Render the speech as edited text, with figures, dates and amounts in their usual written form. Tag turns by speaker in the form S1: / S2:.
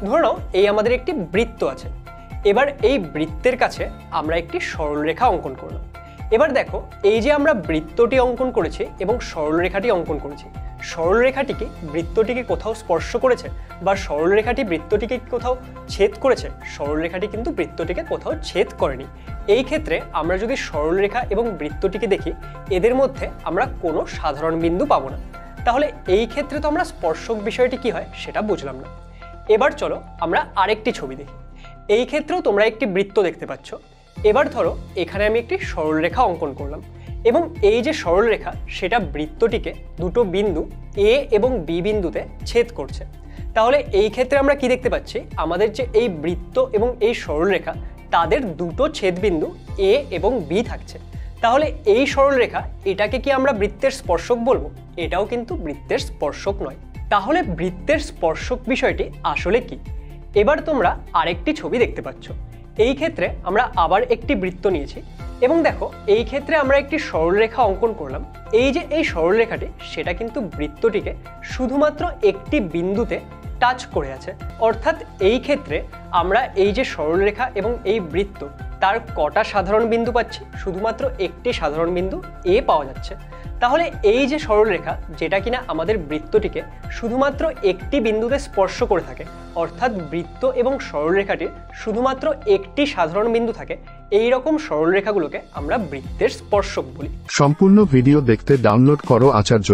S1: ধরে নাও এই আমাদের একটি বৃত্ত আছে। এবার এই বৃত্তের কাছে আমরা একটি সরলরেখা অঙ্কন করলাম। এবার দেখো, এই যে আমরা বৃত্তটি অঙ্কন করেছি এবং সরলরেখাটি অঙ্কন করেছি, সরলরেখাটিকে বৃত্তটিকে কোথাও স্পর্শ করেছে বা সরলরেখাটি বৃত্তটিকে কোথাও ছেদ করেছে? সরলরেখাটি কিন্তু বৃত্তটিকে কোথাও ছেদ করেনি। এই ক্ষেত্রে আমরা যদি সরলরেখা এবং বৃত্তটিকে দেখি, এদের মধ্যে আমরা কোনো সাধারণ বিন্দু পাবো না। তাহলে এই ক্ষেত্রে তো আমরা স্পর্শক বিষয়টি কি হয় সেটা বুঝলাম না। এবার চলো আমরা আরেকটি ছবি দেখি। এই ক্ষেত্রেও তোমরা একটি বৃত্ত দেখতে পাচ্ছ। এবার ধরো এখানে আমি একটি সরলরেখা অঙ্কন করলাম এবং এই যে সরলরেখা সেটা বৃত্তটিকে দুটো বিন্দু এ এবং বি বিন্দুতে ছেদ করছে। তাহলে এই ক্ষেত্রে আমরা কি দেখতে পাচ্ছি? আমাদের যে এই বৃত্ত এবং এই সরলরেখা তাদের দুটো ছেদবিন্দু এ এবং বি থাকছে। তাহলে এই সরলরেখা এটাকে কি আমরা বৃত্তের স্পর্শক বলবো? এটাও কিন্তু বৃত্তের স্পর্শক নয়। তাহলে বৃত্তের স্পর্শক বিষয়টি আসলে কি? এবার তোমরা আরেকটি ছবি দেখতে পাচ্ছ। এই ক্ষেত্রে আমরা আবার একটি বৃত্ত নিয়েছি এবং দেখো এই ক্ষেত্রে আমরা একটি সরলরেখা অঙ্কন করলাম। এই যে এই সরলরেখাটি সেটা কিন্তু বৃত্তটিকে শুধুমাত্র একটি বিন্দুতে টাচ করে আছে। অর্থাৎ এই ক্ষেত্রে আমরা এই যে সরলরেখা এবং এই বৃত্ত তার কটা সাধারণ বিন্দু পাচ্ছি? শুধুমাত্র একটি সাধারণ বিন্দু এ পাওয়া যাচ্ছে। তাহলে এই যে সরলরেখা যেটা কিনা আমাদের বৃত্তটিকে শুধুমাত্র একটি বিন্দুতে স্পর্শ করে থাকে, অর্থাৎ বৃত্ত এবং সরলরেখাটির শুধুমাত্র একটি সাধারণ বিন্দু থাকে, এই রকম সরলরেখাগুলোকে আমরা বৃত্তের স্পর্শক বলি।
S2: সম্পূর্ণ ভিডিও দেখতে ডাউনলোড করো আচার্য